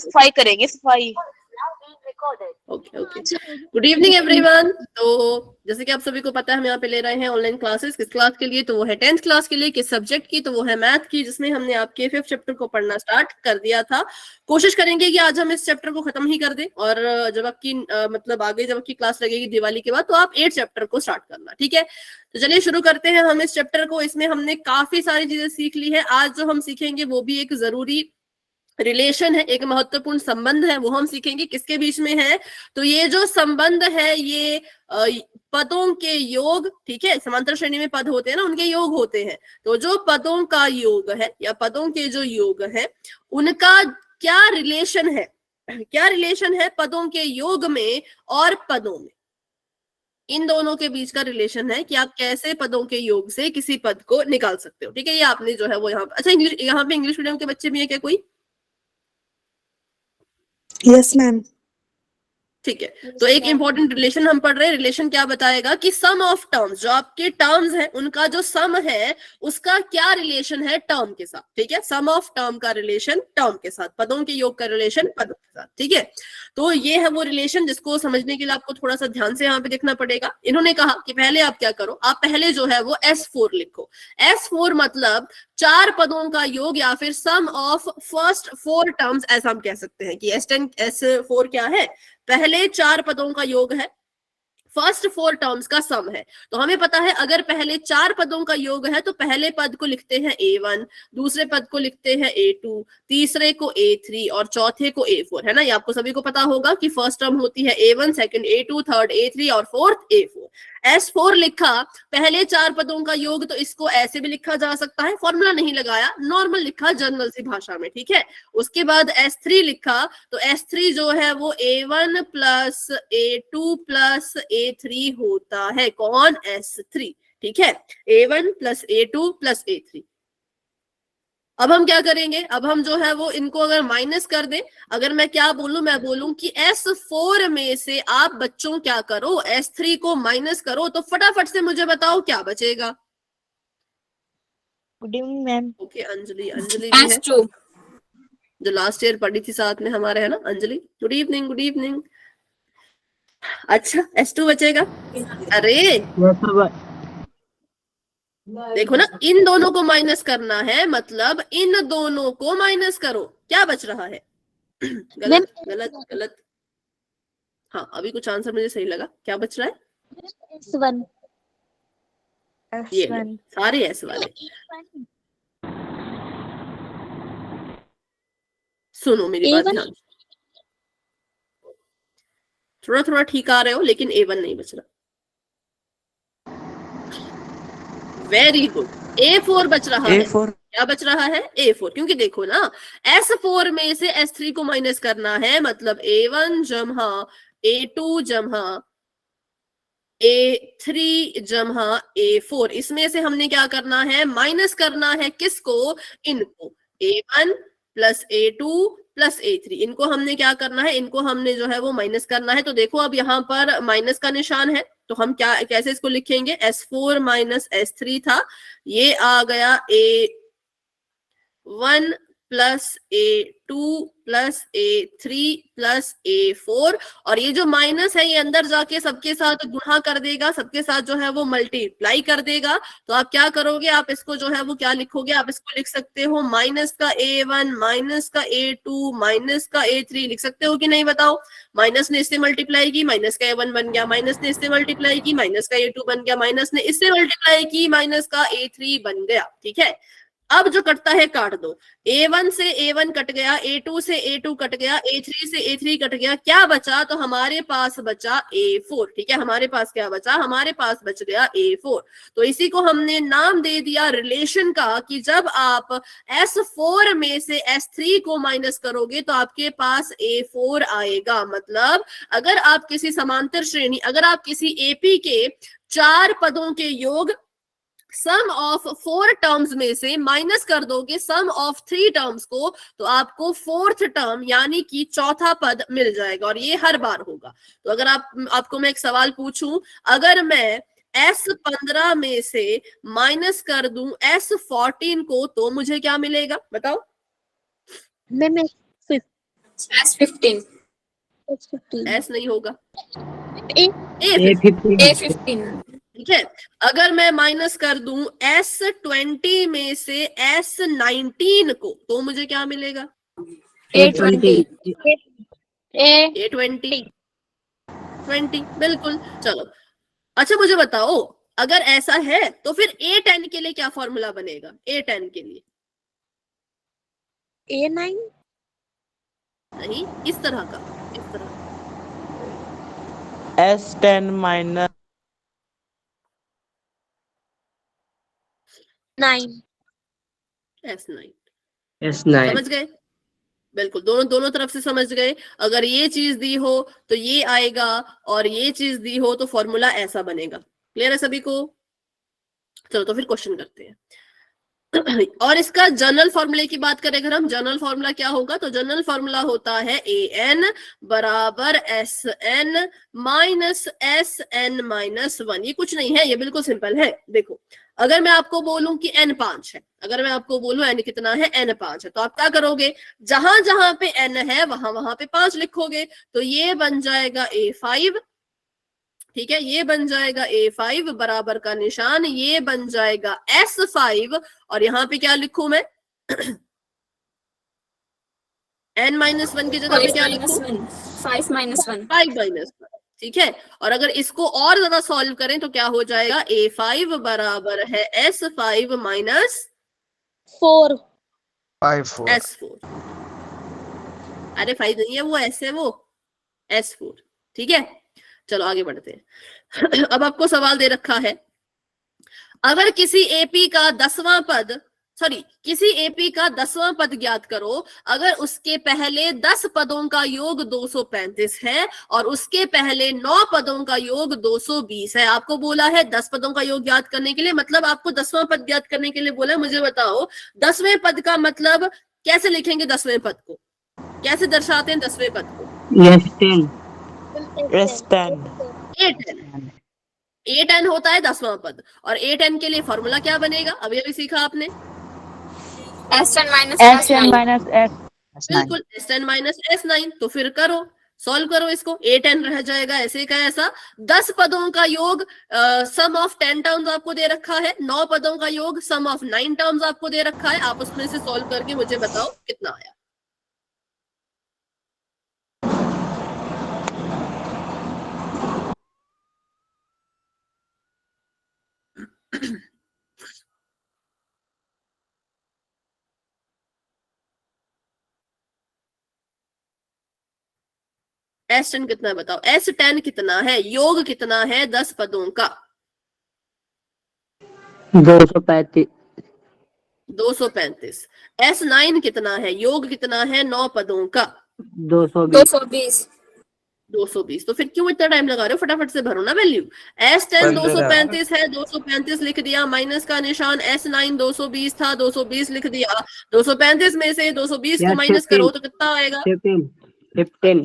सफाई करेंगे, सफाई। Okay okay, good evening everyone. तो जैसे कि आप सभी को पता है हम यहाँ पे ले रहे हैं ऑनलाइन क्लासेस। किस क्लास के लिए? तो वो है 10th क्लास के लिए। किस सब्जेक्ट की? तो वो है मैथ की, जिसमें हमने आपके 5th चैप्टर को पढ़ना स्टार्ट कर दिया था। कोशिश करेंगे कि आज हम इस चैप्टर को खत्म ही कर दें, और जब आपकी मतलब आगे जब आपकी क्लास लगेगी दिवाली के बाद, तो आप 8th चैप्टर को स्टार्ट करना, ठीक है? तो चलिए शुरू करते हैं हम इस चैप्टर को। इसमें हमने काफी सारी चीजें सीख ली है। आज जो हम सीखेंगे वो भी एक जरूरी रिलेशन है, एक महत्वपूर्ण संबंध है, वो हम सीखेंगे किसके बीच में है। तो ये जो संबंध है ये पदों के योग, ठीक है? समांतर श्रेणी में पद होते हैं ना, उनके योग होते हैं। तो जो पदों का योग है या पदों के जो योग है उनका क्या रिलेशन है, क्या रिलेशन है पदों के योग में और पदों में, इन दोनों के बीच का रिलेशन है कि आप कैसे पदों के योग से किसी पद को निकाल सकते हो, ठीक है? ये आपने जो है वो यहाँ अच्छा यहाँ पे इंग्लिश मीडियम के बच्चे भी है क्या कोई? Yes ma'am. ठीक है, तो एक इंपॉर्टेंट रिलेशन हम पढ़ रहे हैं। रिलेशन क्या बताएगा कि सम ऑफ टर्म्स, जो आपके टर्म्स हैं उनका जो सम है उसका क्या रिलेशन है टर्म के साथ, ठीक है? सम ऑफ टर्म का रिलेशन टर्म के साथ, पदों के योग का रिलेशन पदों के साथ, ठीक है? तो ये है वो रिलेशन जिसको समझने के लिए आपको थोड़ा सा ध्यान से यहाँ पे देखना पड़ेगा। इन्होंने कहा कि पहले आप क्या करो, आप पहले जो है वो S4 लिखो। S4 मतलब 4 पदों का योग या फिर सम ऑफ फर्स्ट 4 टर्म्स, ऐसा हम कह सकते हैं कि S4 क्या है? पहले 4 पदों का योग है, फर्स्ट 4 टर्म्स का सम है। तो हमें पता है अगर पहले 4 पदों का योग है तो पहले पद को लिखते हैं A1, दूसरे पद को लिखते हैं A2, तीसरे को A3 और चौथे को A4, है ना? ये आपको सभी को पता होगा कि फर्स्ट टर्म होती है A1, second A2, third A3 और फोर्थ A4। S4 लिखा, पहले 4 पदों का योग, तो इसको ऐसे भी लिखा जा सकता है, फॉर्मूला नहीं लगाया, नॉर्मल लिखा जनरल सी भाषा में, ठीक है? उसके बाद S3 लिखा, तो S3 जो है वो A1 plus A2 plus A3 होता है। कौन? S3, ठीक है? A1 plus A2 plus A3। अब हम क्या करेंगे, अब हम जो है वो इनको अगर माइनस कर दें, अगर मैं क्या बोलूं, मैं बोलूं कि S4 में से आप बच्चों क्या करो, S3 को माइनस करो, तो फटाफट से मुझे बताओ क्या बचेगा। Good evening ma'am. Okay, Anjali, Anjali भी है S2 जो लास्ट ईयर पढ़ी थी साथ में हमारे, है ना Anjali? Good evening, good evening. अच्छा, S2 बचेगा। अरे देखो ना, इन दोनों को माइनस करना है, मतलब इन दोनों को माइनस करो, क्या बच रहा है? गलत गलत गलत। हाँ, अभी कुछ आंसर मुझे सही लगा। क्या बच रहा है? S1 ये लो, सारे S वाले। सुनो मेरी बात ध्यान से, थोड़ा थोड़ा ठीक आ रहे हो, लेकिन A1 नहीं बच रहा। वेरी गुड, A4 बच रहा है। क्या बच रहा है? A4, क्योंकि देखो ना, S4 में से S3 को माइनस करना है, मतलब A1 जमा A2 जमा A3 जमा A4, इसमें से हमने क्या करना है? माइनस करना है किसको? इनको, A1 plus A2 plus A3, इनको हमने क्या करना है? इनको हमने जो है वो माइनस करना है। तो देखो अब यहाँ पर माइनस का निशान है, तो हम क्या कैसे इसको लिखेंगे? S4 माइनस S3 था, ये आ गया A1 plus A2 plus A3 plus A4, और ये जो माइनस है ये अंदर जाके सबके साथ गुणा कर देगा, सबके साथ जो है वो मल्टीप्लाई कर देगा। तो आप क्या करोगे? आप इसको जो है वो क्या लिखोगे? आप इसको लिख सकते हो माइनस का A1 माइनस का A2 माइनस का A3, लिख सकते हो कि नहीं बताओ? माइनस ने इससे मल्टीप्लाई की, माइनस का A1 बन गया, माइनस ने इससे मल्टीप्लाई की, माइनस का A2 बन गया, माइनस ने इससे मल्टीप्लाई की, माइनस का A3 बन गया, ठीक है? अब जो कटता है काट दो, A1 से A1 कट गया, A2 से A2 कट गया, A3 से A3 कट गया, क्या बचा? तो हमारे पास बचा A4, ठीक है? हमारे पास क्या बचा? हमारे पास बच गया A4। तो इसी को हमने नाम दे दिया रिलेशन का, कि जब आप S4 में से S3 को माइनस करोगे तो आपके पास A4 आएगा। मतलब अगर आप किसी समांतर श्रेणी, अगर आप किसी AP के 4 पदों के योग सम ऑफ 4 टर्म्स में से माइनस कर दोगे सम ऑफ 3 टर्म्स को, तो आपको 4th टर्म यानी कि चौथा पद मिल जाएगा, और ये हर बार होगा। तो अगर आपको मैं एक सवाल पूछूं, अगर मैं S15 में से माइनस कर दूं S14 को, तो मुझे क्या मिलेगा बताओ? मैम S15 एस नहीं होगा, ए A15 ठीक है। अगर मैं माइनस कर दूं S20 में से S19 को, तो मुझे क्या मिलेगा? A20 A20 बिल्कुल। चलो अच्छा मुझे बताओ, अगर ऐसा है तो फिर A10 के लिए क्या फॉर्मूला बनेगा? A10 के लिए A9 नहीं, इस तरह का, इस तरह का। S10 माइनस 9 S9 समझ गए? बिल्कुल, दोनों तरफ से समझ गए। अगर ये चीज दी हो तो ये आएगा, और ये चीज दी हो तो फॉर्मूला ऐसा बनेगा। क्लियर है सभी को? चलो तो फिर क्वेश्चन करते हैं। और इसका जनरल फॉर्मूले की बात करें, अगर हम जनरल फॉर्मूला क्या होगा, तो जनरल फॉर्मूला होता है an बराबर sn माइनस sn-1। ये कुछ नहीं है, ये बिल्कुल सिंपल है। देखो, अगर मैं आपको बोलूं कि n 5 है, अगर मैं आपको बोलूं n कितना है, n 5 है, तो आप क्या करोगे? जहां जहां पे n है वहां वहां पे 5 लिखोगे। तो ये बन जाएगा a5, ठीक है, ये बन जाएगा A5 बराबर का निशान, ये बन जाएगा S5, और यहां पे क्या लिखूं मैं? n-1 की जगह पे क्या लिखूं? 5 minus 1 5-1, ठीक है। और अगर इसको और ज्यादा सॉल्व करें तो क्या हो जाएगा? A5 बराबर है S5 माइनस 4 S4। अरे 5 नहीं है, वो S है, वो S4, ठीक है। चलो आगे बढ़ते हैं। अब आपको सवाल दे रखा है, अगर किसी एपी का 10वां पद, किसी एपी का 10वां पद ज्ञात करो, अगर उसके पहले 10 पदों का योग 235 है और उसके पहले 9 पदों का योग 220 है। आपको बोला है 10 पदों का योग ज्ञात करने के लिए, मतलब आपको 10वां पद ज्ञात करने के लिए बोला है। मुझे बताओ 10वें पद का मतलब कैसे लिखेंगे? 10वें पद को कैसे दर्शाते हैं? 10वें पद को A10 होता है 10वां पद, और A10 के लिए फॉर्मूला क्या बनेगा? अभी अभी सीखा आपने, S10 minus S9 बिल्कुल S10 माइनस S9। तो फिर करो, सॉल्व करो इसको, A10 रह जाएगा ऐसे का ऐसा। 10 पदों का योग सम ऑफ 10 टर्म्स आपको दे रखा है, 9 पदों का योग सम ऑफ 9 टर्म्स आपको दे रखा है। आप उसमें से सॉल्व करके मुझे बताओ कितना आया। S10 कितना है बताओ? S10 कितना है? योग कितना है 10 पदों का? 235 235। S9 कितना है? योग कितना है 9 पदों का? 220 220। तो फिर क्यों इतना टाइम लगा रहे हो? फटाफट से भरो ना वैल्यू। S10 235 है, 235 लिख दिया, माइनस का निशान। S9 220 था, 220 लिख दिया। 235 में से 220 को माइनस करो तो कितना आएगा? 15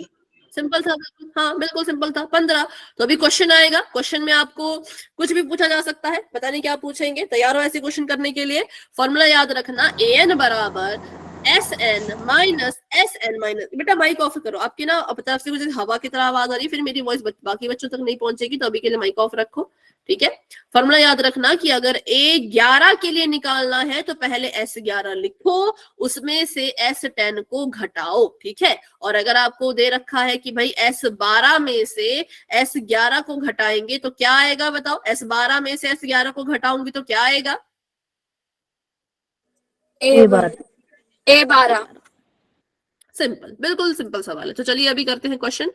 सिंपल था, हाँ बिल्कुल सिंपल था, 15। तो अभी क्वेश्चन आएगा, क्वेश्चन में आपको कुछ भी पूछा जा सकता है, पता नहीं क्या पूछेंगे। तैयार हो ऐसे क्वेश्चन करने के लिए? फॉर्मूला याद रखना, an बराबर SN माइनस SN माइनस। बेटा माइक ऑफ करो, आपकी ना तरफ से कुछ हवा की तरह आवाज आ रही है, फिर मेरी वॉइस बाकी बच्चों तक नहीं पहुंचेगी, तो अभी के लिए माइक ऑफ रखो, ठीक है। फॉर्मूला याद रखना कि अगर A11 के लिए निकालना है तो पहले S11 लिखो, उसमें से S10 को घटाओ, ठीक है। और अगर आपको दे रखा है कि भाई S12 में से S11 को घटाएंगे तो क्या आएगा? बताओ, S12 में से S11 को घटाऊंगी तो क्या आएगा? A12 सिंपल, बिल्कुल सिंपल सवाल है। तो चलिए अभी करते हैं क्वेश्चन।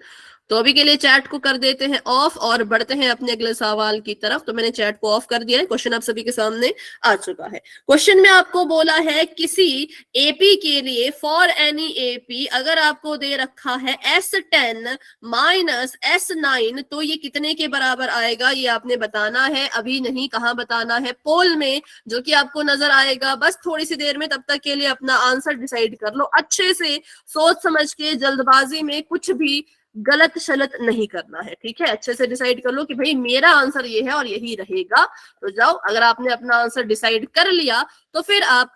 तो अभी के लिए चैट को कर देते हैं ऑफ और बढ़ते हैं अपने अगले सवाल की तरफ। तो मैंने चैट को ऑफ कर दिया है, क्वेश्चन आप सभी के सामने आ चुका है। क्वेश्चन में आपको बोला है किसी एपी के लिए, फॉर एनी एपी, अगर आपको दे रखा है S10 माइनस S9, तो ये कितने के बराबर आएगा? ये आपने बताना है, अभी नहीं, कहाँ बताना है? पोल में, जो कि आपको नजर आएगा बस थोड़ी सी देर में। तब तक के लिए अपना आंसर डिसाइड कर लो अच्छे से, सोच समझ के, जल्दबाजी में कुछ भी गलत शलत नहीं करना है, ठीक है। अच्छे से डिसाइड कर लो कि भाई मेरा आंसर ये है और यही रहेगा। तो जाओ, अगर आपने अपना आंसर डिसाइड कर लिया तो फिर आप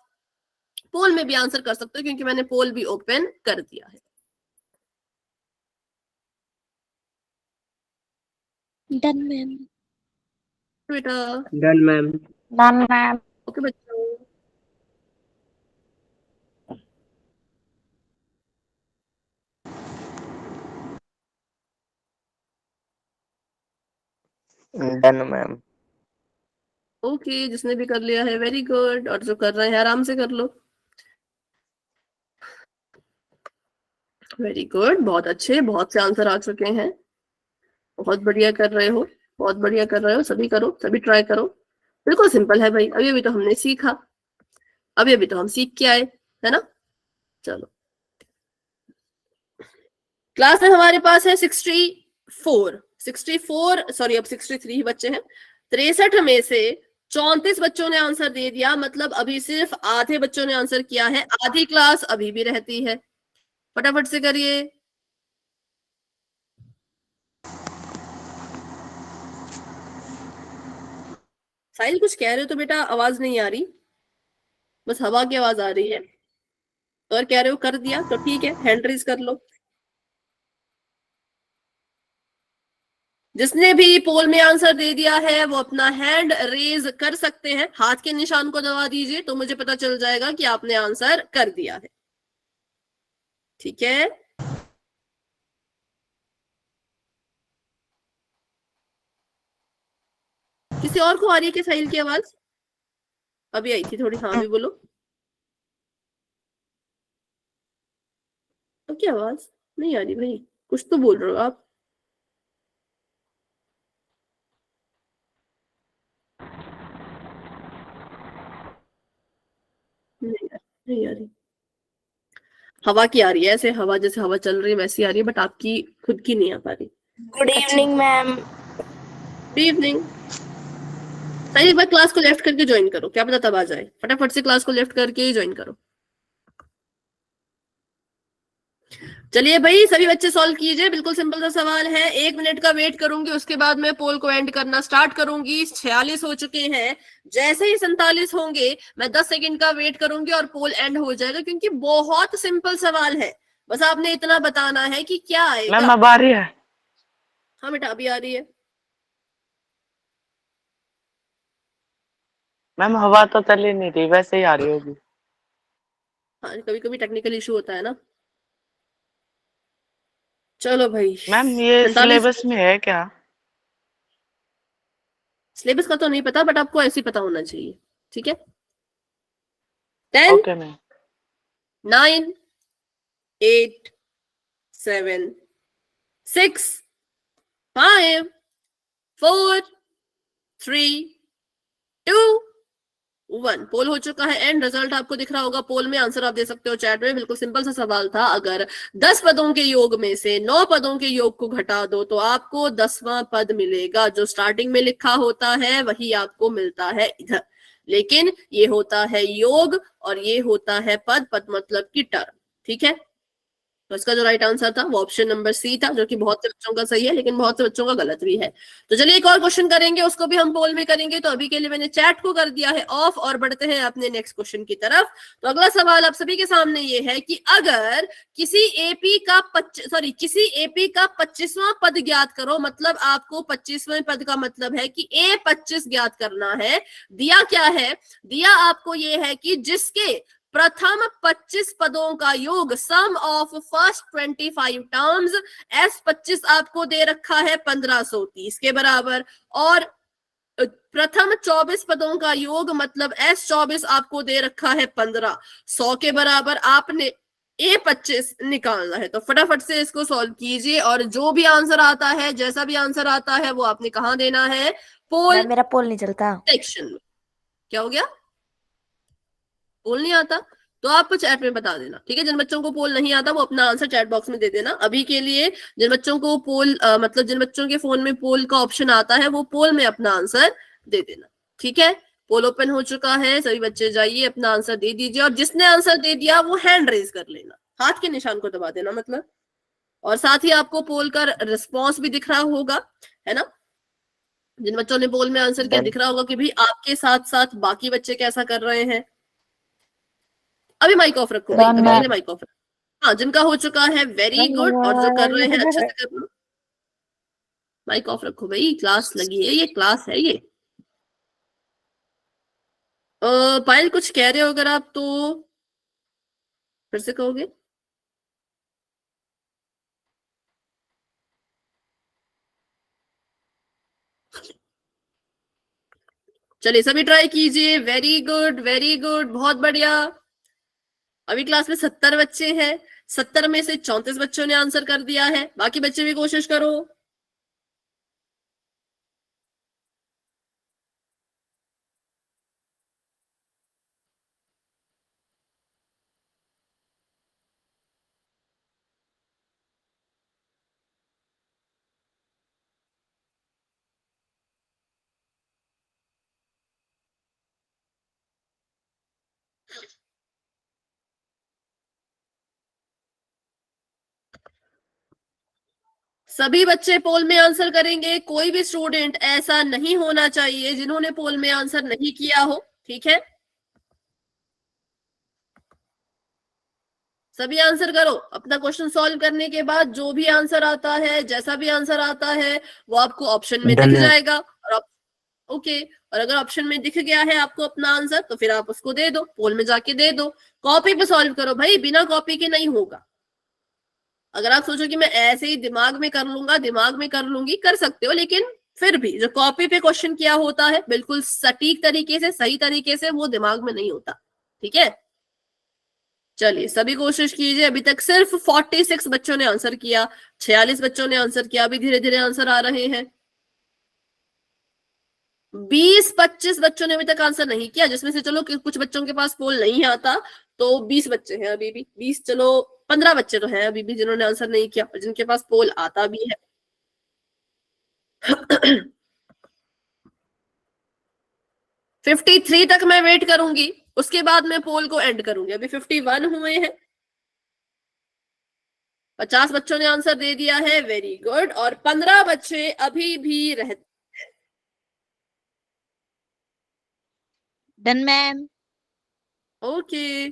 पोल में भी आंसर कर सकते हो, क्योंकि मैंने पोल भी ओपन कर दिया है। Done ma'am. बेटा done ma'am. Done ma'am. Okay बच्चों, डन मैम। ओके जिसने भी कर लिया है वेरी गुड, और जो कर रहे हैं आराम से कर लो। वेरी गुड, बहुत अच्छे, बहुत से आंसर आ चुके हैं, बहुत बढ़िया कर रहे हो, बहुत बढ़िया कर रहे हो, सभी करो, सभी ट्राई करो। बिल्कुल सिंपल है भाई, अभी अभी तो हमने सीखा, अभी अभी तो हम सीख के आए, है ना। चलो क्लास में हमारे पास है 64 सॉरी अब 63 ही बच्चे हैं। 63 में से 34 बच्चों ने आंसर दे दिया, मतलब अभी सिर्फ आधे बच्चों ने आंसर किया है, आधी क्लास अभी भी रहती है। फटाफट से करिए। साहिल कुछ कह रहे हो तो बेटा आवाज नहीं आ रही, बस हवा की आवाज आ रही है। और कह रहे हो कर दिया तो ठीक है, हैंड रेज कर लो। जिसने भी पोल में आंसर दे दिया है वो अपना हैंड रेज कर सकते हैं, हाथ के निशान को दबा दीजिए तो मुझे पता चल जाएगा कि आपने आंसर कर दिया है। ठीक है, किसी और को आ रही है क्या साहिल की आवाज? अभी आई थी थोड़ी, हाँ भी बोलो। अब क्या आवाज नहीं आ रही भाई, कुछ तो बोल रहे हो आप। नहीं आ रही। हवा की आ रही है, ऐसे हवा जैसे हवा चल रही है वैसी आ रही है, बट आपकी खुद की नहीं आ पा रही। Good evening ma'am. Good evening. Sahil एक बार क्लास को लेफ्ट करके ज्वाइन करो, क्या पता तब आ जाए। फटाफट से क्लास को लेफ्ट करके ही ज्वाइन करो। चलिए भाई सभी बच्चे सॉल्व कीजिए, बिल्कुल सिंपल सा सवाल है। 1 मिनट का वेट करूंगी, उसके बाद मैं पोल को एंड करना स्टार्ट करूंगी। 46 हो चुके हैं, जैसे ही 47 होंगे मैं 10 सेकंड का वेट करूंगी और पोल एंड हो जाएगा, क्योंकि बहुत सिंपल सवाल है। बस आपने इतना बताना है कि क्या आएगा। मैम अब आ रही है? हाँ बेटा अभी आ रही है। मैम हवा तो चल ही नहीं रही, वैसे ही आ रही होगी। हाँ कभी कभी टेक्निकल इशू होता है ना। चलो भाई मैम ये 47। सिलेबस में है क्या? सिलेबस का तो नहीं पता, बट आपको ऐसे ही पता होना चाहिए। ठीक है, 10 ओके मैम। 9 8 7 6 5 4 3 2 1। पोल हो चुका है एंड रिजल्ट आपको दिख रहा होगा पोल में। आंसर आप दे सकते हो चैट में। बिल्कुल सिंपल सा सवाल था, अगर 10 पदों के योग में से 9 पदों के योग को घटा दो तो आपको 10वां पद मिलेगा। जो स्टार्टिंग में लिखा होता है वही आपको मिलता है इधर, लेकिन ये होता है योग और ये होता है पद, पद मतलब की टर्म। ठीक है, तो इसका जो राइट आंसर था वो ऑप्शन नंबर सी था, जो कि बहुत से बच्चों का सही है लेकिन बहुत से बच्चों का गलत भी है। तो चलिए एक और क्वेश्चन करेंगे, उसको भी हम पोल में करेंगे। तो अभी के लिए मैंने चैट को कर दिया है ऑफ और बढ़ते हैं अपने नेक्स्ट क्वेश्चन की तरफ। तो अगला सवाल आप सभी के सामने ये है कि अगर किसी एपी का किसी एपी का 25वां पद ज्ञात करो, मतलब आपको 25वें पद का मतलब है कि ए 25 ज्ञात करना है। दिया क्या है? दिया आपको ये है कि जिसके प्रथम 25 पदों का योग सम ऑफ फर्स्ट 25 टर्म्स, एस 25 आपको दे रखा है 1530 के बराबर, और प्रथम 24 पदों का योग मतलब एस 24 आपको दे रखा है 1500 के बराबर। आपने ए 25 निकालना है, तो फटाफट से इसको सॉल्व कीजिए और जो भी आंसर आता है, जैसा भी आंसर आता है वो आपने कहाँ देना है? पोल मेरा पोल नहीं चलता। सेक्शन में। क्या हो गया? पोल नहीं आता तो आप चैट में बता देना। ठीक है, जिन बच्चों को पोल नहीं आता वो अपना आंसर चैट बॉक्स में दे देना। अभी के लिए जिन बच्चों को पोल मतलब जिन बच्चों के फोन में पोल का ऑप्शन आता है वो पोल में अपना आंसर दे देना। ठीक है, पोल ओपन हो चुका है, सभी बच्चे जाइए अपना आंसर दे दीजिए, और जिसने आंसर दे दिया वो हैंड रेज कर लेना, हाथ के निशान को दबा देना मतलब। और साथ ही आपको पोल का रिस्पॉन्स भी दिख रहा होगा, है ना। जिन बच्चों ने पोल में आंसर किया दिख रहा होगा कि भाई आपके साथ साथ बाकी बच्चे कैसा कर रहे हैं। अभी माइक ऑफ रखो भाई, अभी मैंने माइक ऑफ रखा। हाँ जिनका हो चुका है वेरी गुड, और जो कर रहे हैं अच्छे से कर लो। माइक ऑफ रखो भाई, क्लास लगी है, ये क्लास है ये। पायल कुछ कह रहे हो अगर आप तो फिर से कहोगे। चलिए सभी ट्राई कीजिए, वेरी गुड वेरी गुड, बहुत बढ़िया। अभी क्लास में 70 बच्चे हैं, 70 में से 34 बच्चों ने आंसर कर दिया है, बाकी बच्चे भी कोशिश करो। सभी बच्चे पोल में आंसर करेंगे, कोई भी स्टूडेंट ऐसा नहीं होना चाहिए जिन्होंने पोल में आंसर नहीं किया हो, ठीक है। सभी आंसर करो। अपना क्वेश्चन सॉल्व करने के बाद जो भी आंसर आता है, जैसा भी आंसर आता है, वो आपको ऑप्शन में दिख जाएगा। और ओके, और अगर ऑप्शन में दिख गया है आपको अपना आंसर, तो फिर आप उसको दे दो, पोल में जाके दे दो। कॉपी पे सॉल्व करो भाई, बिना कॉपी के नहीं होगा। अगर आप सोचो कि मैं ऐसे ही दिमाग में कर लूंगा, दिमाग में कर लूंगी, कर सकते हो, लेकिन फिर भी जो कॉपी पे क्वेश्चन किया होता है बिल्कुल सटीक तरीके से, सही तरीके से, वो दिमाग में नहीं होता, ठीक है। चलिए सभी कोशिश कीजिए। अभी तक सिर्फ 46 बच्चों ने आंसर किया, 46 बच्चों ने आंसर किया। अभी धीरे धीरे आंसर आ रहे हैं। 20-25 बच्चों ने अभी तक आंसर नहीं किया, जिसमें से चलो कुछ बच्चों के पास पोल नहीं आता, तो 20 बच्चे हैं अभी भी। 20 चलो 15 बच्चे तो हैं अभी भी जिन्होंने आंसर नहीं किया और जिनके पास पोल आता भी है। 53 तक मैं वेट करूंगी, उसके बाद मैं पोल को एंड करूंगी। अभी 51 हुए हैं। 50 बच्चों ने आंसर दे दिया है, वेरी गुड। और 15 बच्चे अभी भी रहते। Done ma'am. ओके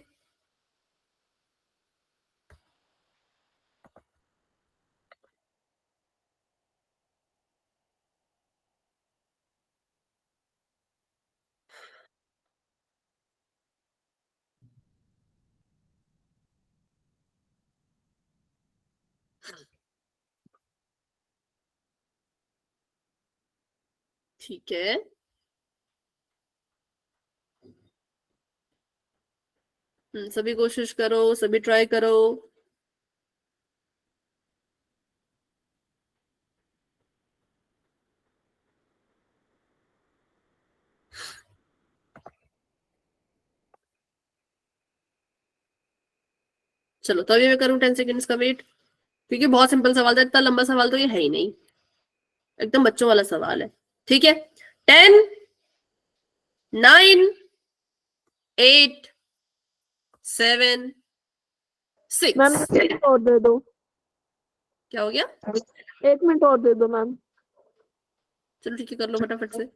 ठीक है। सभी कोशिश करो, सभी ट्राई करो। चलो तो अभी मैं करूं 10 सेकेंड्स का वेट, क्योंकि बहुत सिंपल सवाल था, इतना लंबा सवाल तो ये है ही नहीं, एकदम बच्चों वाला सवाल है, ठीक है। 10 9 8 7 6। मैम एक मिनट और दे दो, क्या हो गया? 1 मिनट और दे दो मैम। चलो ठीक है, कर लो फटाफट से।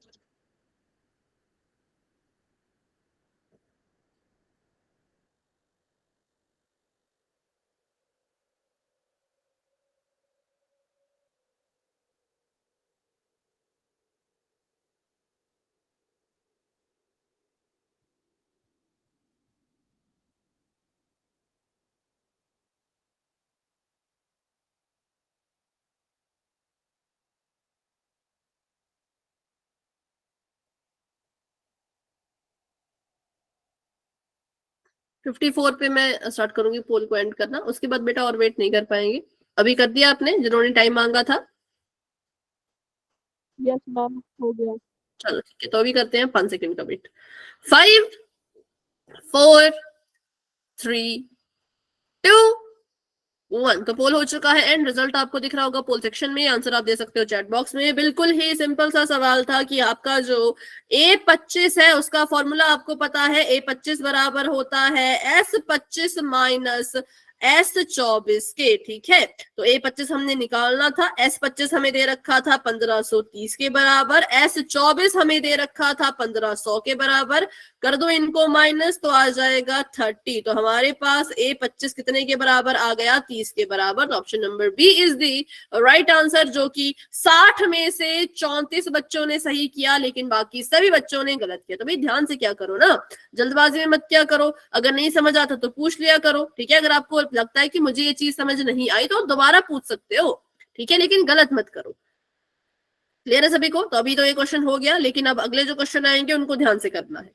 फिफ्टी 54 पे मैं स्टार्ट करूंगी पोल को एंड करना, उसके बाद बेटा और वेट नहीं कर पाएंगे। अभी कर दिया आपने जिन्होंने टाइम मांगा था? यस मैम, हो गया। चलो ठीक है, तो अभी करते हैं 5 सेकंड का वेट। 5 4 3 2 1। तो पोल हो चुका है एंड रिजल्ट आपको दिख रहा होगा पोल सेक्शन में। आंसर आप दे सकते हो चैट बॉक्स में। बिल्कुल ही सिंपल सा सवाल था कि आपका जो A25 है उसका फॉर्मूला आपको पता है। A25 बराबर होता है S25 माइनस S24 के, ठीक है। तो A25 हमने निकालना था, S25 हमें दे रखा था 1530 के बराबर, S24 हमें दे रखा था 1500 के बराबर। कर दो इनको माइनस तो आ जाएगा 30। तो हमारे पास A 25 कितने के बराबर आ गया, 30 के बराबर। Option number B is the right answer, जो कि 60 में से 34 बच्चों ने सही किया लेकिन बाकी सभी बच्चों ने गलत किया। तो भाई ध्यान से क्या करो ना, जल्दबाजी में मत क्या करो, अगर नहीं समझ आता तो पूछ लिया करो, ठीक है। अगर आपको लगता है कि मुझे ये चीज समझ नहीं आई तो दोबारा पूछ सकते हो, ठीक है, लेकिन गलत मत करो। क्लियर है सभी को? तो अभी तो ये क्वेश्चन हो गया, लेकिन अब अगले जो क्वेश्चन आएंगे उनको ध्यान से करना है,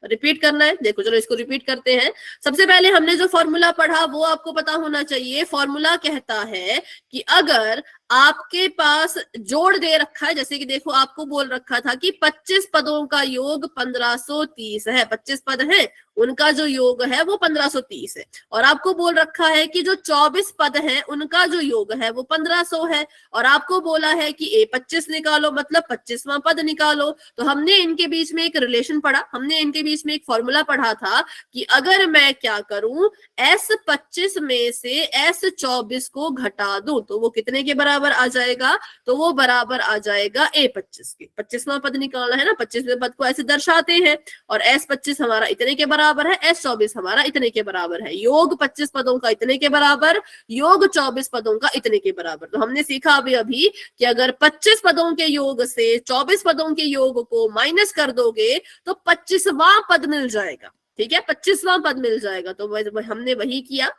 रिपीट करना है। देखो चलो इसको रिपीट करते हैं। सबसे पहले हमने जो फॉर्मूला पढ़ा वो आपको पता होना चाहिए। फॉर्मूला कहता है कि अगर आपके पास जोड़ दे रखा है, जैसे कि देखो आपको बोल रखा था कि 25 पदों का योग 1530 है, 25 पद हैं उनका जो योग है वो 1530 है, और आपको बोल रखा है कि जो 24 पद हैं उनका जो योग है वो 1500 है, और आपको बोला है कि A 25 निकालो मतलब 25वां पद निकालो। तो हमने इनके बीच में एक रिलेशन पढ़ा, हमने इनके बीच में एक फॉर्मूला पढ़ा था कि अगर मैं क्या करूं, S 25 में से S 24 को घटा दूं तो वो कितने के बराबर आ जाएगा, तो वो बराबर आ जाएगा A 25 के। 25वां पद निकालना है ना, 25वें पद को ऐसे दर्शाते हैं, और S 25 हमारा इतने के बराबर है, S 24 हमारा इतने के बराबर है, योग 25 पदों का इतने के बराबर, योग 24 पदों का इतने के बराबर। तो हमने सीखा अभी कि अगर 25 पदों के योग से 24 पदों के योग को माइनस कर दोगे तो 25वां पद मिल जाएगा, ठीक है, 25वां पद मिल जाएगा। तो हमने वही किया,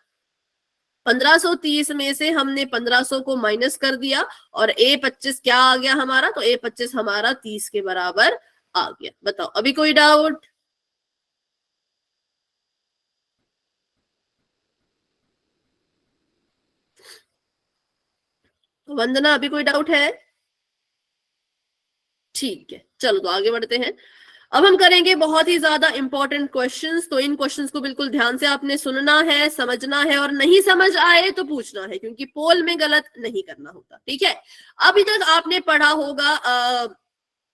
1530 में से हमने 1500 को माइनस कर दिया, और A 25 क्या आ गया हमारा, तो A 25 हमारा 30 के बराबर आ गया। बताओ अभी कोई डाउट? वंदना अभी कोई डाउट है? ठीक है, चलो तो आगे बढ़ते हैं। अब हम करेंगे बहुत ही ज्यादा इंपॉर्टेंट क्वेश्चंस। तो इन क्वेश्चंस को बिल्कुल ध्यान से आपने सुनना है, समझना है, और नहीं समझ आए तो पूछना है, क्योंकि पोल में गलत नहीं करना होता, ठीक है। अभी तक आपने पढ़ा होगा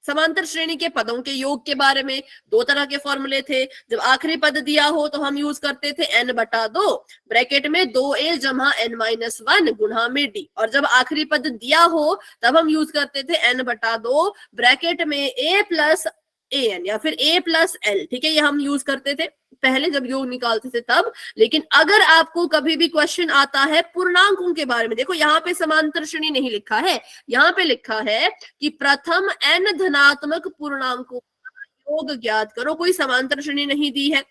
समांतर श्रेणी के पदों के योग के बारे में। दो तरह के फॉर्मूले थे, जब आखिरी पद दिया हो तो हम यूज करते थे n/2 ब्रैकेट में 2a जमा n-1 गुणा में d, और जब आखिरी पद दिया हो तब हम यूज करते थे n/2 ब्रैकेट में a प्लस an या फिर a प्लस l, ठीक है, ये हम यूज करते थे पहले जब योग निकालते थे तब। लेकिन अगर आपको कभी भी क्वेश्चन आता है पूर्णांकों के बारे में, देखो यहाँ पे समांतर श्रेणी नहीं लिखा है, यहाँ पे लिखा है कि प्रथम n धनात्मक पूर्णांकों का योग ज्ञात करो, कोई समांतर श्रेणी नहीं दी है।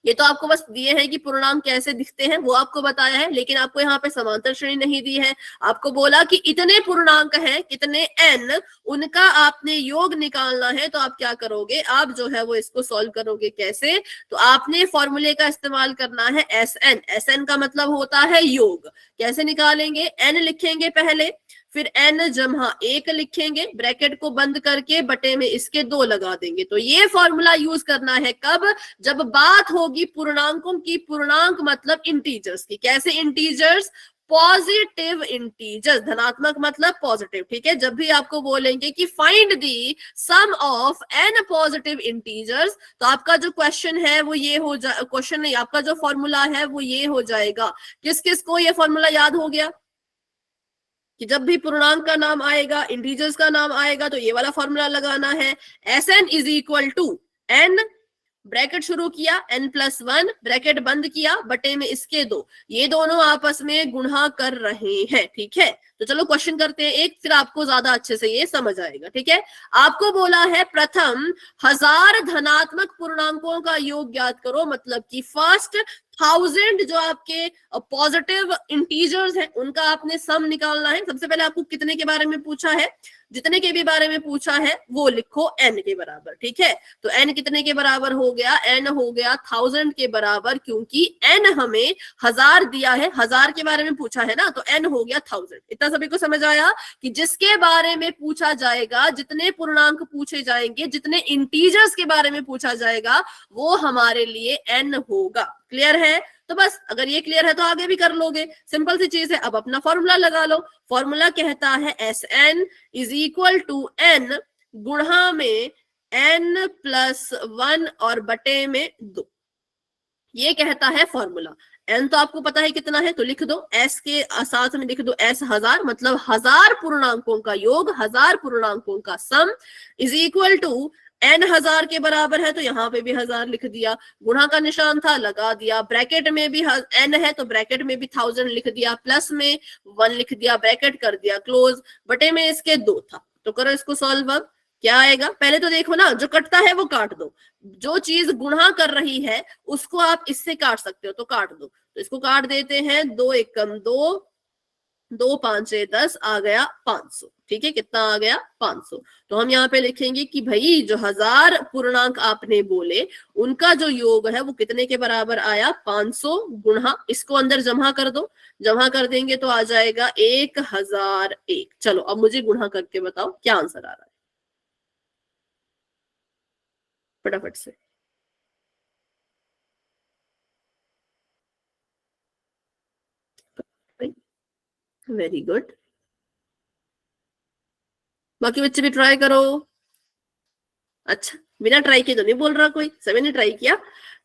ये तो आपको बस दिए हैं कि पूर्णांक कैसे दिखते हैं वो आपको बताया है, लेकिन आपको यहाँ पे समांतर श्रेणी नहीं दी है। आपको बोला कि इतने पूर्णांक हैं, कितने n, उनका आपने योग निकालना है। तो आप क्या करोगे, आप जो है वो इसको सॉल्व करोगे कैसे, तो आपने फॉर्मूले का इस्तेमाल करना है SN। SN का मतलब होता है योग। कैसे निकालेंगे, n लिखेंगे पहले, फिर n जमा 1 लिखेंगे, ब्रैकेट को बंद करके बटे में इसके 2 लगा देंगे। तो ये फॉर्मूला यूज करना है कब, जब बात होगी पूर्णांकों की। पूर्णांक मतलब इंटीजर्स की। कैसे इंटीजर्स, पॉजिटिव इंटीजर्स, धनात्मक मतलब पॉजिटिव, ठीक है। जब भी आपको बोलेंगे कि find the sum of n positive integers, तो आपका जो क्वेश्चन है वो ये हो जाए, क्वेश्चन नहीं, आपका जो फॉर्मूला है वो ये हो जाएगा। किस किस को ये फॉर्मूला याद हो गया कि जब भी पूर्णांक का नाम आएगा, इंटीजर्स का नाम आएगा, तो ये वाला फॉर्मूला लगाना है। Sn is equal to n, bracket शुरू किया, n+1 ब्रैकेट बंद किया, बटे में इसके 2, ये दोनों आपस में गुणा कर रहे हैं, ठीक है। तो चलो क्वेश्चन करते हैं एक, फिर आपको ज्यादा अच्छे से ये समझ आएगा, ठीक है। आपको बोला है प्रथम 1000 धनात्मक पूर्णांकों का योग ज्ञात करो, मतलब कि फर्स्ट 1000 जो आपके पॉजिटिव इंटीजर्स हैं उनका आपने सम निकालना है। सबसे पहले आपको कितने के बारे में पूछा है, जितने के भी बारे में पूछा है वो लिखो n के बराबर, ठीक है। तो n कितने के बराबर हो गया, n हो गया 1000 के बराबर, क्योंकि n हमें 1000 दिया है, 1000 के बारे में पूछा है ना, तो n हो गया 1000। इतना सभी को समझ आया कि जिसके बारे में पूछा जाएगा, जितने पूर्णांक पूछे जाएंगे, जितने इंटीजर्स के बारे में पूछा जाएगा, वो हमारे लिए n होगा। क्लियर है? तो बस अगर ये क्लियर है तो आगे भी कर लोगे, सिंपल सी चीज है। अब अपना फॉर्मूला लगा लो। फॉर्मूला कहता है Sn is equal to n गुणा में n+1 और बटे में 2, ये कहता है फॉर्मूला। n तो आपको पता है कितना है, तो लिख दो, s के साथ में लिख दो s 1000, मतलब 1000 पूर्णांकों का योग, 1000 पूर्णांकों का सम, इज इक्वल टू n 1000 के बराबर है तो यहाँ पे भी 1000 लिख दिया, गुणा का निशान था लगा दिया, ब्रैकेट में भी n है तो ब्रैकेट में भी 1000 लिख दिया, प्लस में 1 लिख दिया, ब्रैकेट कर दिया क्लोज, बटे में इसके 2 था। तो करो इसको सॉल्व। अब क्या आएगा, पहले तो देखो ना, जो कटता है वो काट दो, जो चीज गुणा कर रही है उसको आप इससे काट सकते हो तो काट दो। तो इसको काट देते हैं, 2 एकम 2, 2 5 10 आ गया 500। ठीक है, कितना आ गया 500। तो हम यहाँ पे लिखेंगे कि भाई जो 1000 पूर्णांक आपने बोले उनका जो योग है वो कितने के बराबर आया, 500 गुणा, इसको अंदर जमा कर दो, जमा कर देंगे तो आ जाएगा 1001। चलो अब मुझे गुणा करके बताओ क्या आंसर आ रहा है फटाफट से। वेरी गुड, बाकी बच्चे भी ट्राई करो। अच्छा, बिना ट्राई किए तो नहीं बोल रहा कोई, सभी ने ट्राई किया।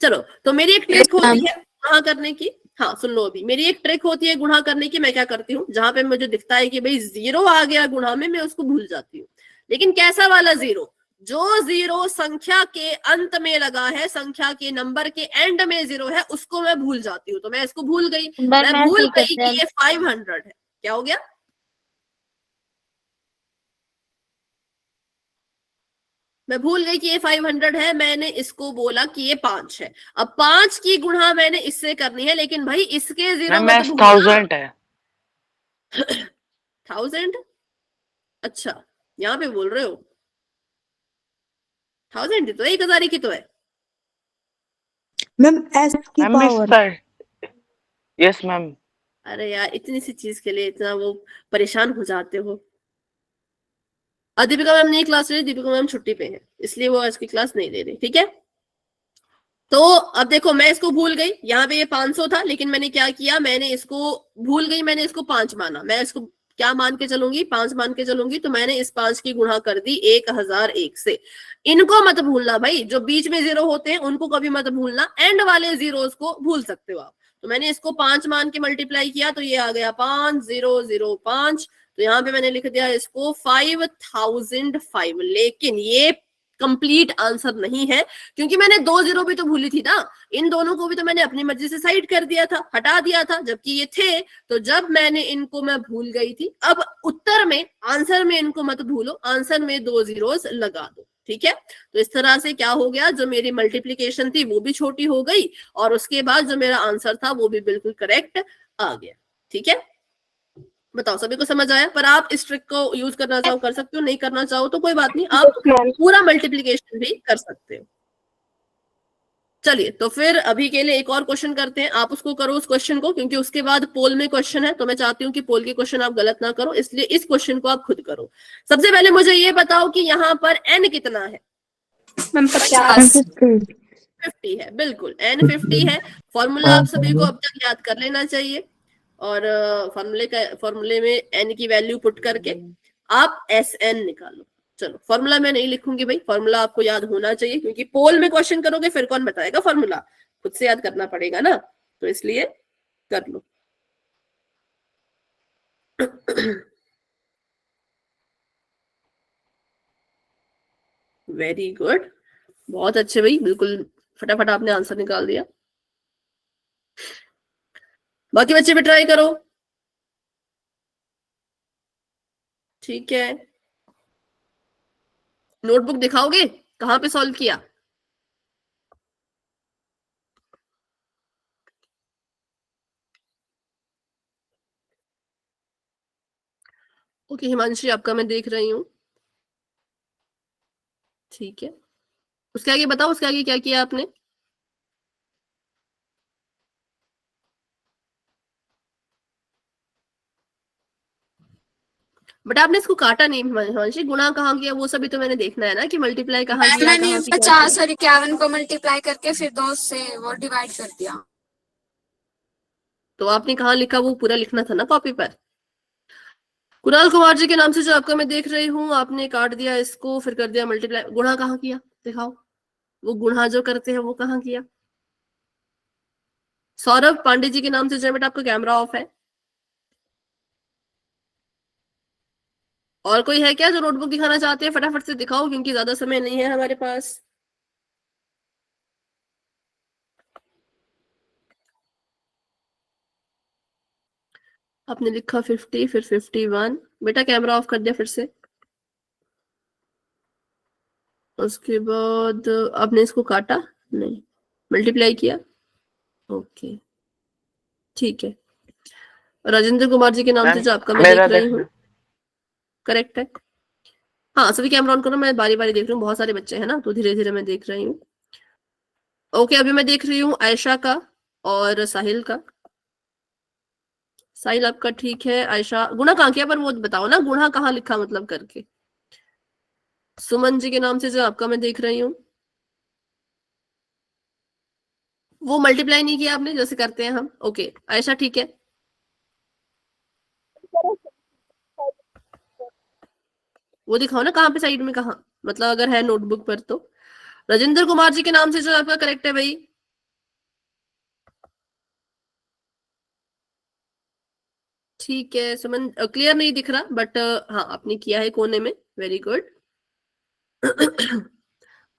चलो, तो मेरी एक ट्रिक होती है गुणा करने की। हाँ सुन लो, अभी मेरी एक ट्रिक होती है गुणा करने की। मैं क्या करती हूँ, जहां पे मुझे दिखता है कि भाई 0 आ गया गुणा में, मैं उसको भूल जाती हूँ। लेकिन कैसा वाला 0, जो 0 संख्या के अंत में लगा है, संख्या के नंबर के एंड में 0 है, उसको मैं भूल जाती हूँ। तो मैं इसको भूल गई, मैं भूल गई कि ये 500 है। क्या हो गया, मैं भूल गई कि ये 500 है, मैंने इसको बोला कि ये 5 है। अब 5 की गुणा मैंने इससे करनी है, लेकिन भाई इसके 0 मत भूलना। 1000 है। 1000, अच्छा यहाँ पे बोल रहे हो 1000 की तो 1000 की तो है मैम, एस की पावर। Yes ma'am. अरे यार, इतनी सी चीज के लिए इतना वो परेशान हो जाते हो। दीपिका मैम नहीं क्लास ले रही, दीपिका मैम छुट्टी पे है, इसलिए वो आज की क्लास नहीं ले रही। ठीक है, तो अब देखो मैं इसको भूल गई, यहाँ पे ये 500 था, लेकिन मैंने क्या किया, मैंने इसको भूल गई, मैंने इसको 5 माना। मैं इसको क्या मान के चलूंगी, 5 मान के चलूंगी। तो मैंने इस 5 की गुणा कर दी 1001 से। इनको मत भूलना भाई, जो बीच में 0 होते हैं उनको कभी मत भूलना, एंड वाले जीरोस को भूल सकते हो आप। तो मैंने इसको 5 मान के मल्टीप्लाई किया तो ये आ गया 5005। तो यहाँ पे मैंने लिख दिया इसको 5005। लेकिन ये कंप्लीट आंसर नहीं है, क्योंकि मैंने 2 0 भी तो भूली थी ना। इन दोनों को भी तो मैंने अपनी मर्जी से साइड कर दिया था, हटा दिया था, जबकि ये थे। तो जब मैंने इनको, मैं भूल गई थी। अब उत्तर में, आंसर में इनको मत भूलो, आंसर में 2 जीरोस लगा दो। ठीक है, तो इस तरह से क्या हो गया, जो मेरी मल्टीप्लीकेशन थी वो भी छोटी हो गई, और उसके बाद जो मेरा आंसर था वो भी बिल्कुल करेक्ट आ गया। ठीक है, बताओ सभी को समझ आया। पर आप इस ट्रिक को यूज करना चाहो कर सकते हो, नहीं करना चाहो तो कोई बात नहीं, आप पूरा मल्टीप्लिकेशन भी कर सकते हो। चलिए, तो फिर अभी के लिए एक और क्वेश्चन करते हैं, आप उसको करो उस क्वेश्चन को, क्योंकि उसके बाद पोल में क्वेश्चन है, तो मैं चाहती हूँ कि पोल के क्वेश्चन आप गलत ना करो, इसलिए इस क्वेश्चन को आप खुद करो। सबसे पहले मुझे ये बताओ कि यहाँ पर n कितना है। 50। 50 है, बिल्कुल n 50 है। फॉर्मूला आप सभी को अब तक याद कर लेना चाहिए, और फॉर्मूले में n की वैल्यू पुट करके आप SN निकालो। चलो, फॉर्मूला मैं नहीं लिखूंगी भाई, फॉर्मूला आपको याद होना चाहिए, क्योंकि पोल में क्वेश्चन करोगे फिर कौन बताएगा फॉर्मूला, खुद से याद करना पड़ेगा ना, तो इसलिए कर लो। वेरी गुड, बहुत अच्छे भाई, बिल्कुल फटाफट आपने आंसर निकाल दिया। बाकी बच्चे भी ट्राई करो। ठीक है, नोटबुक दिखाओगे कहाँ पे सॉल्व किया। ओके हिमांशी, आपका मैं देख रही हूँ। ठीक है, उसके आगे बताओ, उसके आगे क्या किया आपने। बट आपने इसको काटा नहीं हिमांशी, गुणा कहाँ किया वो सभी तो मैंने देखना है ना, कि मल्टीप्लाई कहाँ किया, मैंने कहाँ से क्या 50 और 51 को मल्टीप्लाई करके फिर 2 से वो डिवाइड कर दिया। तो आपने कहाँ लिखा, वो पूरा लिखना था ना कॉपी पर। कुणाल कुमार जी के नाम से जो आपका मैं देख रही हूँ, आपने काट दिया इसको, फिर कर दिया मल्टीप्लाई, गुणा कहाँ किया दिखाओ, वो गुणा जो करते हैं वो कहाँ किया। सौरभ पांडे जी के नाम से जो, बेटा आपका कैमरा ऑफ है। और कोई है क्या जो नोटबुक दिखाना चाहते हैं? फटाफट से दिखाओ क्योंकि ज्यादा समय नहीं है हमारे पास। आपने लिखा 50, फिर 51। बेटा कैमरा ऑफ कर दिया फिर से। उसके बाद आपने इसको काटा नहीं, मल्टीप्लाई किया। ओके ठीक है। राजेंद्र कुमार जी के नाम से मैम जो आपका मैं मेरा देख रही देखना। हूँ, करेक्ट है। हाँ सभी कैमरा ऑन करो, मैं बारी बारी देख रही हूँ, बहुत सारे बच्चे हैं ना तो धीरे धीरे मैं देख रही हूँ। ओके अभी मैं देख रही हूँ आयशा का और साहिल का। साहिल आपका ठीक है, आयशा गुणा कहाँ किया पर वो बताओ ना, गुणा कहाँ लिखा मतलब करके। सुमन जी के नाम से जो आपका मैं देख रही हूँ, वो मल्टीप्लाई नहीं किया आपने जैसे करते हैं हम। ओके आयशा ठीक है। वो दिखाओ ना कहाँ पे साइड में, कहाँ मतलब अगर है नोटबुक पर तो। राजेंद्र कुमार जी के नाम से जो आपका करेक्ट है भाई। ठीक है सुमन, क्लियर नहीं दिख रहा बट हाँ आपने किया है कोने में, very good.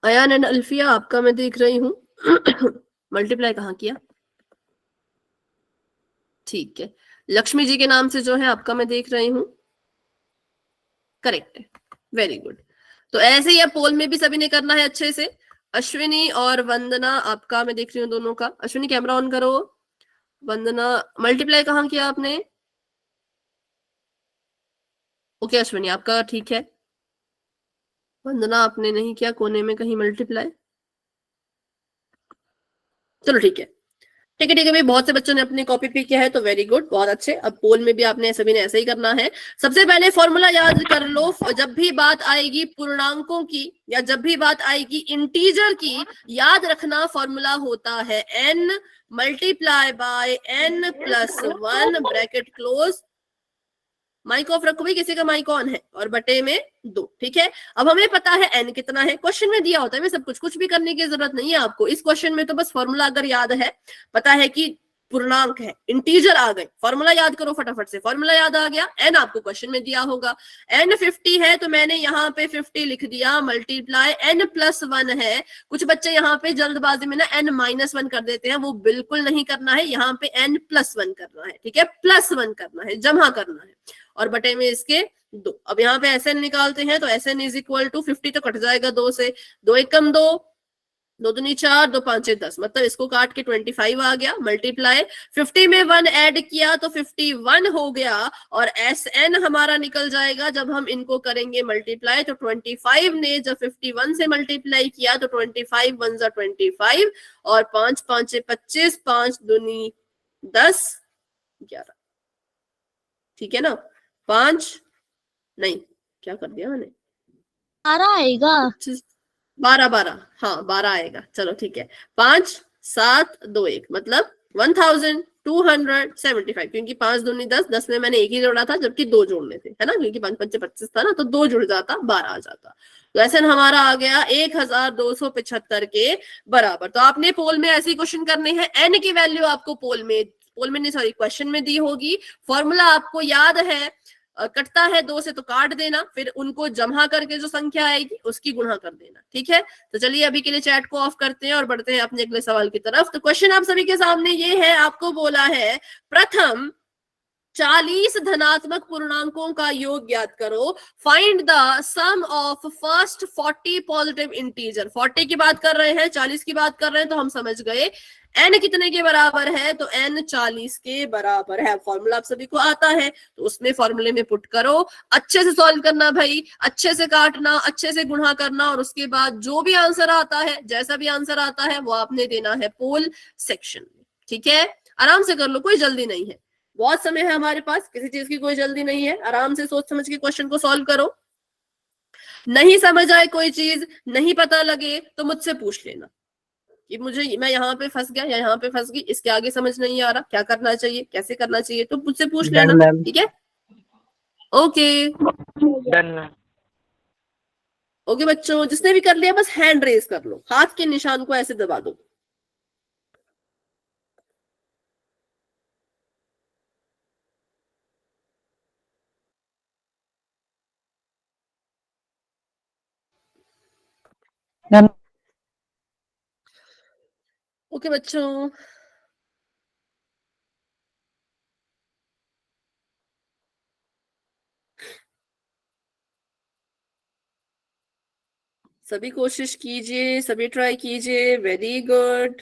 Ayaan and Alfiya आपका मैं देख रही हूँ। मल्टीप्लाई कहाँ किया? ठीक है। लक्ष्मी जी के नाम से जो है आपका मैं देख रही हूँ, करेक्ट है, वेरी गुड। तो ऐसे ही अब पोल में भी सभी ने करना है अच्छे से। अश्विनी और वंदना आपका मैं देख रही हूँ दोनों का। अश्विनी कैमरा ऑन करो। वंदना मल्टीप्लाई कहाँ किया आपने? ओके अश्विनी आपका ठीक है। वंदना आपने नहीं किया कोने में कहीं मल्टीप्लाई। चलो ठीक है, ठीक है ठीक है भाई, बहुत से बच्चों ने अपनी कॉपी पे किया है तो वेरी गुड, बहुत अच्छे। अब पोल में भी आपने सभी ने ऐसा ही करना है। सबसे पहले फॉर्मूला याद कर लो, जब भी बात आएगी पूर्णांकों की या जब भी बात आएगी इंटीजर की, याद रखना फॉर्मूला होता है n multiply by n plus 1 bracket close. Mic off रखो भाई, किसी का माइक ऑन है, और बटे में 2। ठीक है, अब हमें पता है n कितना है, क्वेश्चन में दिया होता है, सब कुछ भी करने की जरूरत नहीं है आपको इस क्वेश्चन में। तो बस फॉर्मूला अगर याद है, पता है कि पूर्णांक है, इंटीजर आ गए, फॉर्मूला याद करो फटाफट से। फॉर्मूला याद आ गया, n आपको क्वेश्चन में दिया होगा, n 50 है तो मैंने यहाँ पे 50 लिख दिया, मल्टीप्लाई n प्लस 1 है। कुछ बच्चे यहाँ पे जल्दबाजी में ना n माइनस 1 कर देते हैं, वो बिल्कुल नहीं करना है, यहाँ पे n प्लस 1 करना है। ठीक है, प्लस 1 करना है, जमा करना है, और बटे में इसके 2। अब यहाँ पे SN निकालते हैं तो SN इज इक्वल टू 50 तो कट जाएगा 2 से, 2 एकम 2, 2 दूनी 4, 2 पांचे 10, मतलब इसको काट के 25 आ गया। मल्टीप्लाई 50 में 1 ऐड किया तो 51 हो गया, और SN हमारा निकल जाएगा जब हम इनको करेंगे मल्टीप्लाई। तो 25 ने जब 51 से मल्टीप्लाई किया तो 25 1 जा 25, और 5 पांचे 25, 5 दूनी 10, 11। ठीक है ना, 5 नहीं, क्या कर दिया मैंने, 12 आएगा। 12 12, हाँ 12 आएगा। चलो ठीक है, 5 7 2 1 मतलब 1275, क्योंकि 5 दूनी 10, 10 में मैंने एक ही जोड़ा था जबकि 2 जोड़ने थे, है ना, क्योंकि 5 5 25 था ना, तो 2 जुड़ जाता 12 आ जाता। तो ऐसे हमारा आ गया 1275 के बराबर। तो आपने पोल में ऐसे क्वेश्चन करने हैं, एन की वैल्यू आपको पोल में नहीं सॉरी क्वेश्चन में दी होगी। फॉर्मूला आपको याद है, कटता है 2 से तो काट देना, फिर उनको जमा करके जो संख्या आएगी उसकी गुणा कर देना। ठीक है, तो चलिए अभी के लिए चैट को ऑफ करते हैं और बढ़ते हैं अपने अगले सवाल की तरफ। तो क्वेश्चन आप सभी के सामने ये है, आपको बोला है प्रथम 40 धनात्मक पूर्णांकों का योग ज्ञात करो, find the sum of first 40 positive integer. 40 की बात कर रहे हैं, 40 की बात कर रहे हैं, तो हम समझ गए n कितने के बराबर है, तो n 40 के बराबर है। फॉर्मूला आप सभी को आता है तो उसमें फॉर्मूले में पुट करो, अच्छे से सॉल्व करना भाई, अच्छे से काटना, अच्छे से गुणा करना, और उसके बाद जो भी आंसर आता है, जैसा भी आंसर आता है वो आपने देना है पोल सेक्शन में। ठीक है, आराम से कर लो, कोई जल्दी नहीं है, बहुत समय है हमारे पास, किसी चीज की कोई जल्दी नहीं है। आराम से सोच समझ के क्वेश्चन को सॉल्व करो। नहीं समझ आए कोई चीज, नहीं पता लगे तो मुझसे पूछ लेना कि मुझे, मैं यहाँ पे फंस गया या यहाँ पे फंस गई, इसके आगे समझ नहीं आ रहा, क्या करना चाहिए, कैसे करना चाहिए, तो मुझसे पूछ लेना। मैम। ठीक है, ओके डन मैम। ओके बच्चों, जिसने भी कर लिया बस हैंड रेज कर लो, हाथ के निशान को ऐसे दबा दो। मैम ओके बच्चों, सभी कोशिश कीजिए, सभी ट्राई कीजिए। Very good.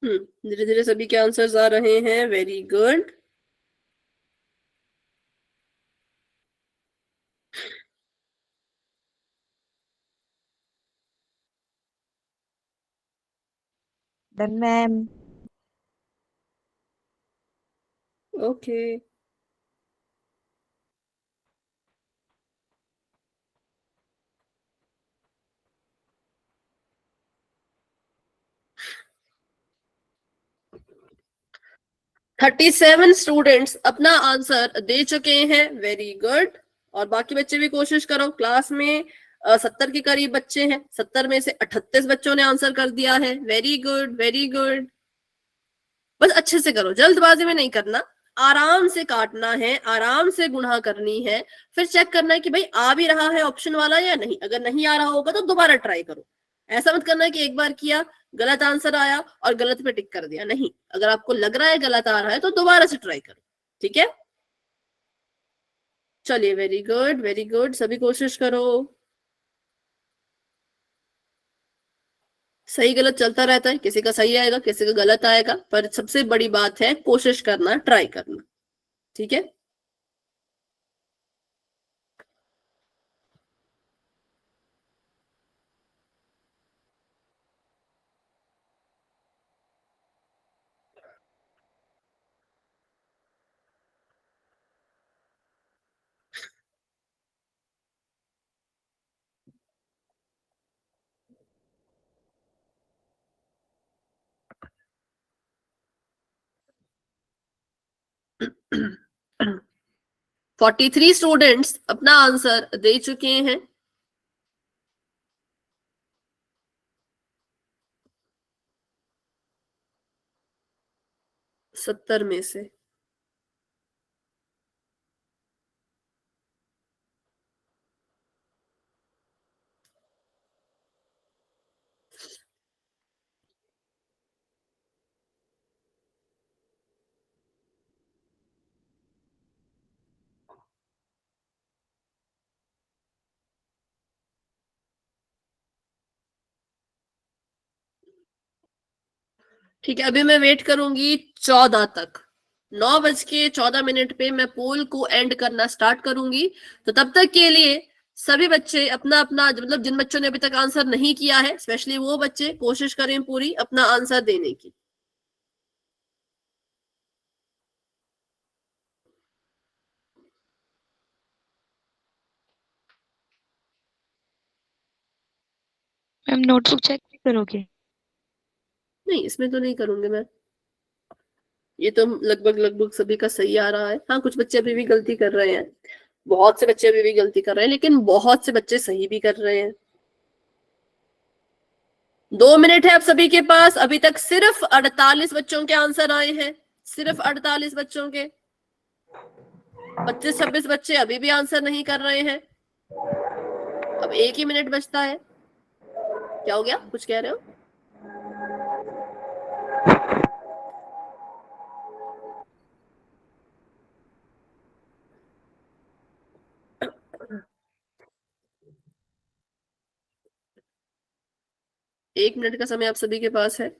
धीरे धीरे सभी के आंसर्स आ रहे हैं। Very good. Done ma'am. Okay. Thirty 37 students अपना आंसर दे चुके हैं। Very good. और बाकी बच्चे भी कोशिश करो। क्लास में 70 के करीब बच्चे हैं। 70 में से 38 बच्चों ने आंसर कर दिया है। Very good, very good. बस अच्छे से करो, जल्दबाजी में नहीं करना। आराम से काटना है, आराम से गुणा करनी है, फिर चेक करना है कि भाई आ भी रहा है ऑप्शन वाला या नहीं। अगर नहीं आ रहा होगा तो दोबारा ट्राई करो। ऐसा मत करना कि एक बार किया, गलत आंसर आया और गलत पे टिक कर दिया। नहीं, अगर आपको लग रहा है गलत आ रहा है तो दोबारा से ट्राई करो। ठीक है, चलिए। Very good, very good. सभी कोशिश करो। सही गलत चलता रहता है, किसी का सही आएगा, किसी का गलत आएगा, पर सबसे बड़ी बात है कोशिश करना, ट्राई करना। ठीक है। फोर्टी 43 स्टूडेंट्स अपना आंसर दे चुके हैं। 70 में से। ठीक है, अभी मैं वेट करूंगी 14 तक। 9:14 पे मैं पोल को एंड करना स्टार्ट करूंगी। तो तब तक के लिए सभी बच्चे अपना अपना, मतलब जिन बच्चों ने अभी तक आंसर नहीं किया है, स्पेशली वो बच्चे कोशिश करें पूरी अपना आंसर देने की। मैम नोटबुक चेक भी करोगे? नहीं, इसमें तो नहीं करूंगी मैं। ये तो लगभग लगभग सभी का सही आ रहा है। हाँ, कुछ बच्चे अभी भी गलती कर रहे हैं, बहुत से बच्चे अभी भी गलती कर रहे हैं, लेकिन बहुत से बच्चे सही भी कर रहे हैं। 2 मिनट है आप सभी के पास। अभी तक सिर्फ 48 बच्चों के आंसर आए हैं, सिर्फ 48 बच्चों के। 25-26 बच्चे अभी भी आंसर नहीं कर रहे हैं। अब 1 ही मिनट बचता है। क्या हो गया, कुछ कह रहे हो? एक मिनट का समय आप सभी के पास है,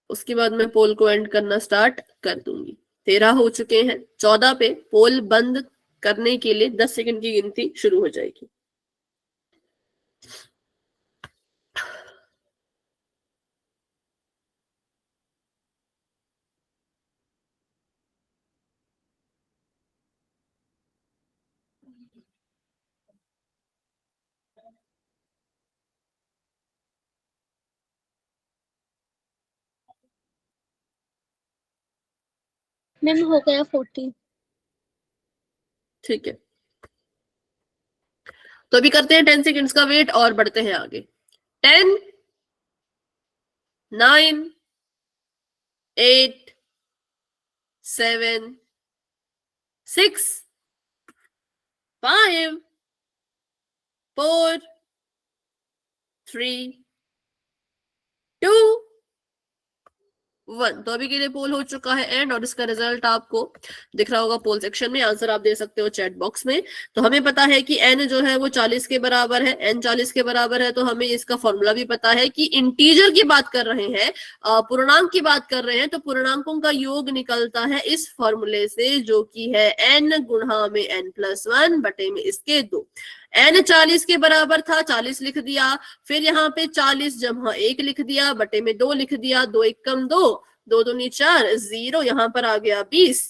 उसके बाद मैं पोल को एंड करना स्टार्ट कर दूंगी। 13 हो चुके हैं। 14 पे पोल बंद करने के लिए 10 सेकंड की गिनती शुरू हो जाएगी। मैम हो गया 40। ठीक है, तो अभी करते हैं 10 सेकेंड्स का वेट और बढ़ते हैं आगे। 10, 9, 8, 7, 6, 5, 4, 3, 2, 1। तो अभी के लिए पोल हो चुका है एंड, और इसका रिजल्ट आपको दिख रहा होगा पोल सेक्शन में। आंसर आप दे सकते हो चैट बॉक्स में। तो हमें पता है कि n जो है वो 40 के बराबर है, n 40 के बराबर है, तो हमें इसका फॉर्मूला भी पता है कि इंटीजर की बात कर रहे हैं, पूर्णांक की बात कर रहे हैं, तो पूर्णांकों का योग निकलता है इस फॉर्मूले से, जो कि है n गुणा में n+1 बटे में इसके 2। n 40 के बराबर था, 40 लिख दिया, फिर यहाँ पे 40 जमा 1 लिख दिया, बटे में 2 लिख दिया, 2 1 कम 2, 2 दूनी 4, 0, यहाँ पर आ गया 20।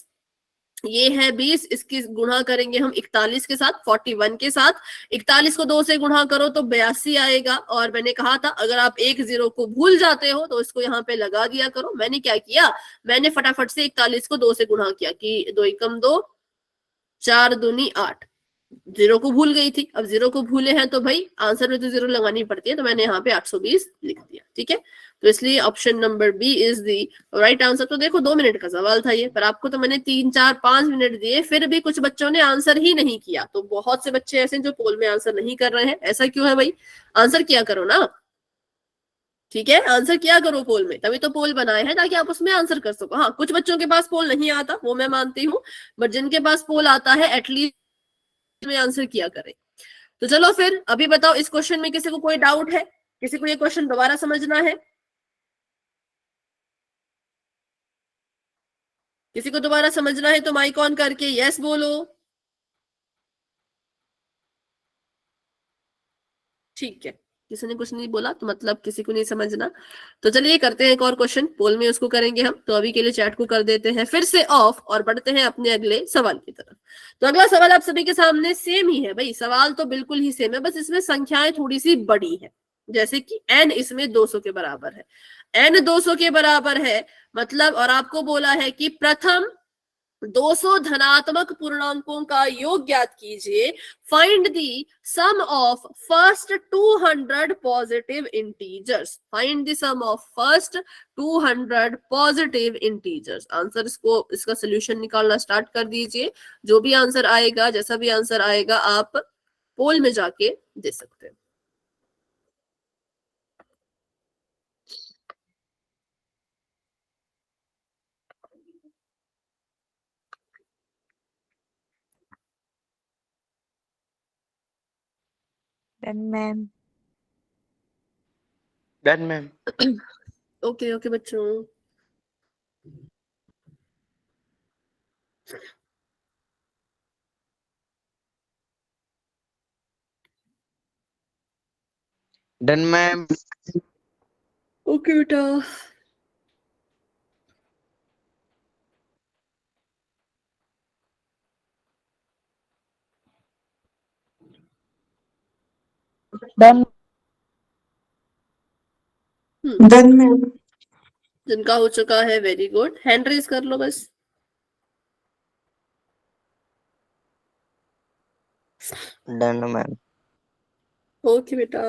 ये है 20, इसकी गुणा करेंगे हम 41 के साथ, 41 के साथ। 41 को 2 से गुणा करो तो 82 आएगा। और मैंने कहा था अगर आप एक 0 को भूल जाते हो तो इसको यहाँ पे लगा दिया करो। मैंने क्या किया, मैंने फटाफट से 41 को 2 से गुणा किया कि 2 1 कम 2, 4 दूनी 8। 0 को भूल गई थी, अब 0 को भूले हैं तो भाई आंसर में तो 0 लगानी पड़ती है, तो मैंने यहाँ पे 820 लिख दिया। ठीक है, तो इसलिए option number B is the right answer. तो देखो 2 मिनट का सवाल था ये, पर आपको तो मैंने 3 4 5 मिनट दिए, फिर भी कुछ बच्चों ने आंसर ही नहीं किया। तो बहुत से बच्चे ऐसे जो पोल में आंसर नहीं कर रहे हैं, ऐसा क्यों है भाई? आंसर किया करो ना, ठीक है, आंसर किया करो पोल में, तभी तो पोल बनाए हैं ताकि आप उसमें आंसर कर सको। हाँ, कुछ बच्चों के पास पोल नहीं आता, वो मैं मानती हूँ, बट जिनके पास पोल आता है एटलीस्ट में आंसर किया करें। तो चलो फिर अभी बताओ, इस क्वेश्चन में किसी को कोई डाउट है? किसी को ये क्वेश्चन दोबारा समझना है? किसी को दोबारा समझना है तो माइक ऑन करके यस बोलो। ठीक है, किसी ने कुछ नहीं बोला तो मतलब किसी को नहीं समझना। तो चलिए करते हैं एक और क्वेश्चन, पोल में उसको करेंगे हम। तो अभी के लिए चैट को कर देते हैं फिर से ऑफ और बढ़ते हैं अपने अगले सवाल की तरफ। तो अगला सवाल आप सभी के सामने सेम ही है भाई, सवाल तो बिल्कुल ही सेम है, बस इसमें संख्याएं थोड़ी सी बड़ी है। जैसे कि n इसमें 200 के बराबर है, n 200 के बराबर है मतलब, और आपको बोला है कि प्रथम 200 धनात्मक पूर्णांकों का योग ज्ञात कीजिए। Find the sum of first 200 positive integers. Find the sum of first 200 positive integers. Answer इसका सोल्यूशन निकालना स्टार्ट कर दीजिए। जो भी आंसर आएगा, जैसा भी आंसर आएगा, आप पोल में जाके दे सकते हैं। Done ma'am. Done ma'am. Okay okay बच्चों, डन मैम। ओके बेटा। Done done ma'am. जिनका हो चुका है वेरी गुड, हैंड रेज कर लो बस। Done ma'am. ओके बेटा।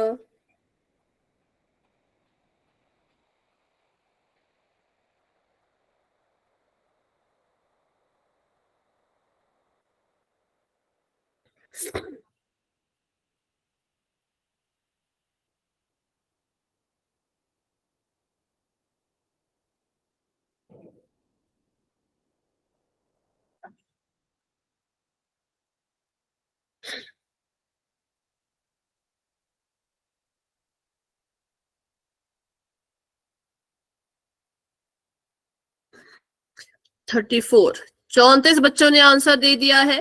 थर्टी 34 बच्चों ने आंसर दे दिया है,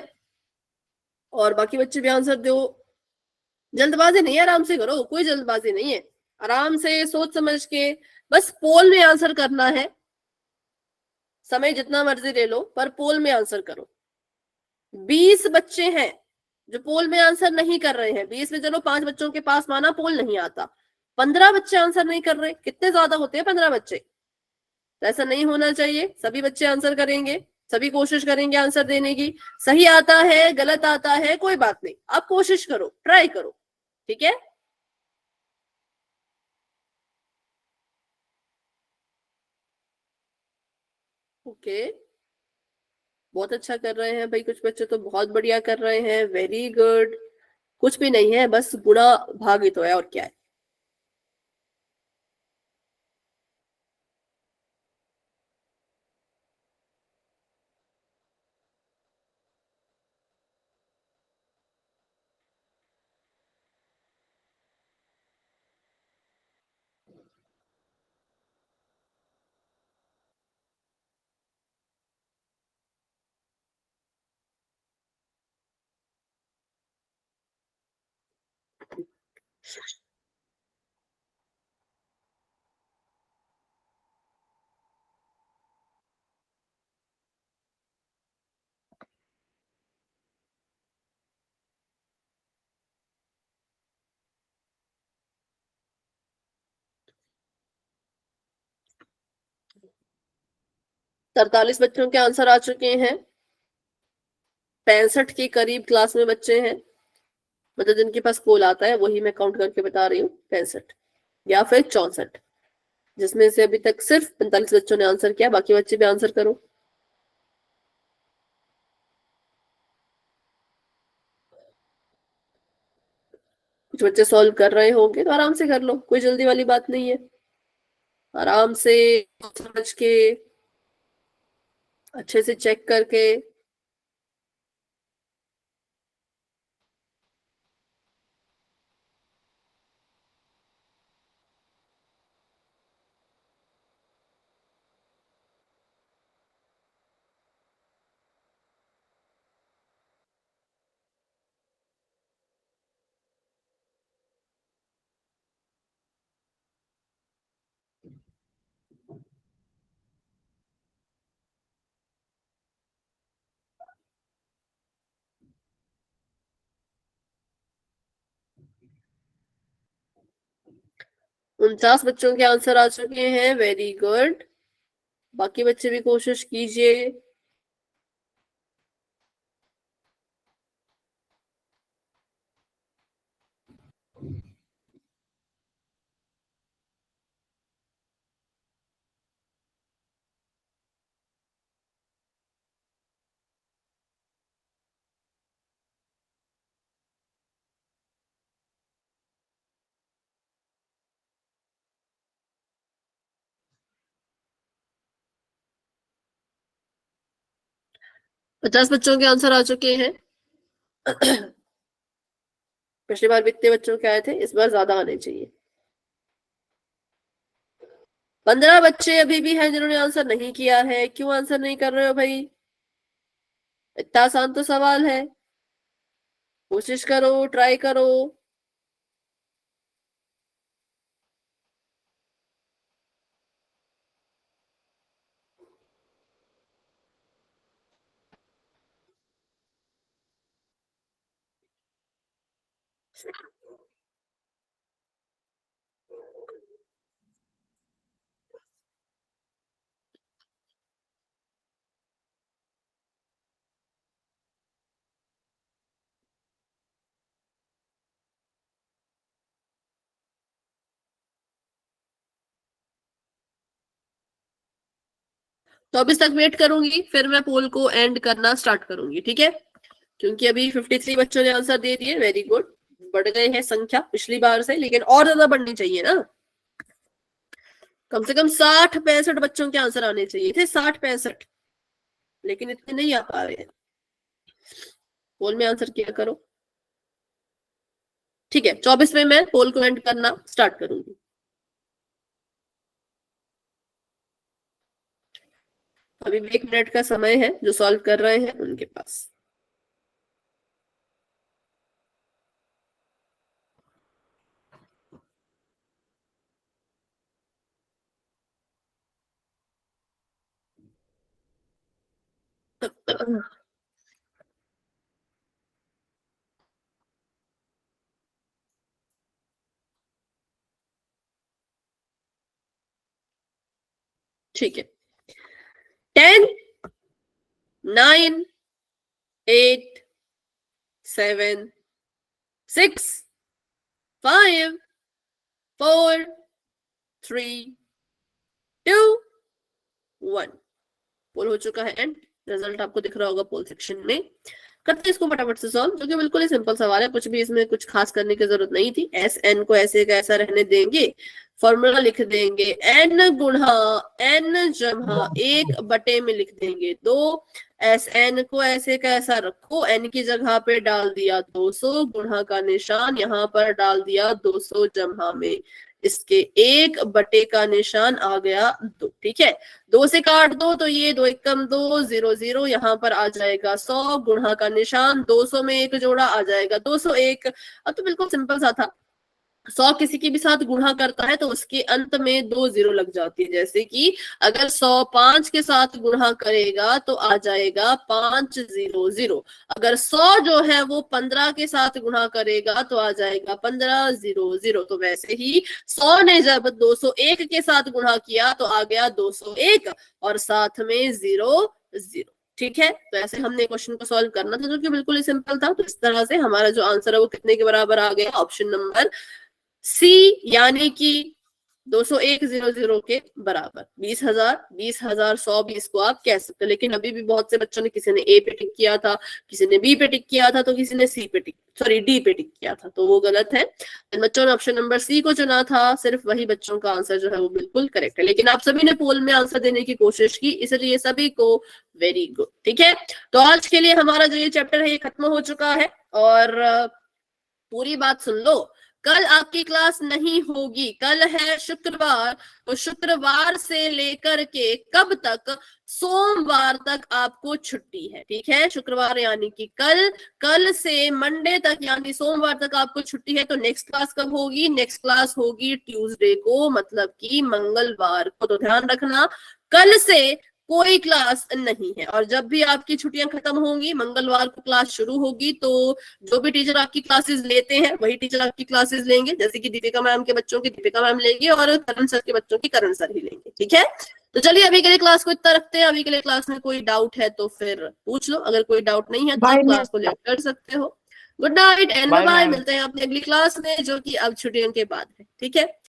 और बाकी बच्चे भी आंसर दो। जल्दबाजी नहीं है, आराम से करो, कोई जल्दबाजी नहीं है, आराम से सोच समझ के बस पोल में आंसर करना है। समय जितना मर्जी ले लो, पर पोल में आंसर करो। 20 बच्चे हैं जो पोल में आंसर नहीं कर रहे हैं। 20 में चलो 5 बच्चों के पास माना पोल नहीं आता, 15 बच्चे आंसर नहीं कर रहे। कितने ज्यादा होते हैं 15 बच्चे? तो ऐसा नहीं होना चाहिए, सभी बच्चे आंसर करेंगे। सभी कोशिश करेंगे आंसर देने की। सही आता है गलत आता है कोई बात नहीं, आप कोशिश करो, ट्राई करो, ठीक है। ओके, बहुत अच्छा कर रहे हैं भाई, कुछ बच्चे तो बहुत बढ़िया कर रहे हैं, वेरी गुड। कुछ भी नहीं है, बस गुणा भाग तो है, और क्या है। तरतालीस बच्चों के आंसर आ चुके हैं। 65 के करीब क्लास में बच्चे हैं, मतलब जिनके पास कॉल आता है वही मैं काउंट करके बता रही हूँ, 65 या फिर 64, जिसमें से अभी तक सिर्फ 45 बच्चों ने आंसर किया, बाकी बच्चे भी आंसर करो। कुछ बच्चे सॉल्व कर रहे होंगे तो आराम से कर लो, कोई जल्दी वाली बात नहीं है, आराम से समझ के अच्छे से चेक करके। उनचास बच्चों के आंसर आ चुके हैं, वेरी गुड। बाकी बच्चे भी कोशिश कीजिए। पचास बच्चों के आंसर आ चुके हैं। पिछली बार भी इतने बच्चों के आए थे, इस बार ज्यादा आने चाहिए। 15 बच्चे अभी भी हैं जिन्होंने आंसर नहीं किया है। क्यों आंसर नहीं कर रहे हो भाई? इतना आसान तो सवाल है, कोशिश करो, ट्राई करो। तो अब इस तक वेट करूंगी, फिर मैं पोल को एंड करना स्टार्ट करूंगी, ठीक है। क्योंकि अभी 53 बच्चों ने आंसर दे दिए, वेरी गुड। बढ़ गए हैं संख्या पिछली बार से, लेकिन और ज्यादा बढ़नी चाहिए ना। कम से कम 60-65 बच्चों के आंसर आने चाहिए थे, 60-65, लेकिन इतने नहीं आ पा रहे हैं। पोल में आंसर किया करो, ठीक है। 24 में मैं पोल को एंड करना स्टार्ट करूंगी। अभी 1 मिनट का समय है, जो सॉल्व कर रहे हैं उनके पास। ठीक है। 10 9 8 7 6 5 4 3 2 1। पोल हो चुका है एंड रिजल्ट आपको दिख रहा होगा पोल सेक्शन में। करते हैं इसको फटाफट से सॉल्व, जो कि बिल्कुल ही सिंपल सवाल है, कुछ भी इसमें कुछ खास करने की जरूरत नहीं थी। एस एन को ऐसे का ऐसा रहने देंगे, फॉर्मूला लिख देंगे एन गुणा एन जमा 1 बटे में लिख देंगे 2। एस एन को ऐसे का ऐसा रखो, एन की जगह पे डाल दिया 200, गुणा का निशान यहाँ पर डाल दिया 200 जमा में इसके 1 बटे का निशान आ गया 2। ठीक है, 2 से काट दो तो ये 2 एकम 2 0 0, यहाँ पर आ जाएगा 100, गुणा का निशान 200 में 1 जोड़ा आ जाएगा 201। अब तो बिल्कुल सिंपल सा था, 100 किसी के भी साथ गुणा करता है तो उसके अंत में 2 0 लग जाती है। जैसे कि अगर 100 5 के साथ गुणा करेगा तो आ जाएगा 5 0 0। अगर 100 जो है वो 15 के साथ गुणा करेगा तो आ जाएगा 15 0 0। तो वैसे ही 100 ने जब 201 के साथ गुणा किया तो आ गया 201 और साथ में 0 0। ठीक है, तो ऐसे हमने क्वेश्चन को सॉल्व करना था, जो कि बिल्कुल ही सिंपल था। तो इस तरह से हमारा जो आंसर है वो कितने के बराबर आ गया, ऑप्शन नंबर सी, यानी कि 201,000 के बराबर। 20,000 100 को आप कह सकते हो। लेकिन अभी भी बहुत से बच्चों ने, किसी ने ए पे टिक किया था, किसी ने बी पे टिक किया था, तो किसी ने डी पे टिक किया था, तो वो गलत है। बच्चों ने ऑप्शन नंबर सी को चुना था, सिर्फ वही बच्चों का आंसर जो है वो बिल्कुल करेक्ट है। लेकिन आप सभी ने पोल में आंसर देने की कोशिश की, इसलिए सभी को वेरी गुड। ठीक है, तो आज के लिए हमारा जो ये चैप्टर है ये खत्म हो चुका है। और पूरी बात सुन लो, कल आपकी क्लास नहीं होगी, कल है शुक्रवार, तो शुक्रवार से लेकर के कब तक, सोमवार तक आपको छुट्टी है। ठीक है, शुक्रवार यानी कि कल से मंडे तक यानी सोमवार तक आपको छुट्टी है। तो नेक्स्ट क्लास कब होगी, नेक्स्ट क्लास होगी ट्यूसडे को, मतलब कि मंगलवार को। तो ध्यान रखना, कल से कोई क्लास नहीं है। और जब भी आपकी छुट्टियां खत्म होंगी, मंगलवार को क्लास शुरू होगी, तो जो भी टीचर आपकी क्लासेस लेते हैं वही टीचर आपकी क्लासेस लेंगे। जैसे कि दीपिका मैम के बच्चों की दीपिका मैम लेंगे और करण सर के बच्चों की करण सर ही लेंगे। ठीक है, तो चलिए अभी के लिए क्लास को इतना रखते हैं। अभी के लिए क्लास में कोई डाउट है तो फिर पूछ लो, अगर कोई डाउट नहीं है तो आप क्लास को लेकर कर सकते हो। Good night and bye. मिलते हैं अपनी अगली क्लास में, जो कि अब छुट्टियों के बाद है। ठीक है।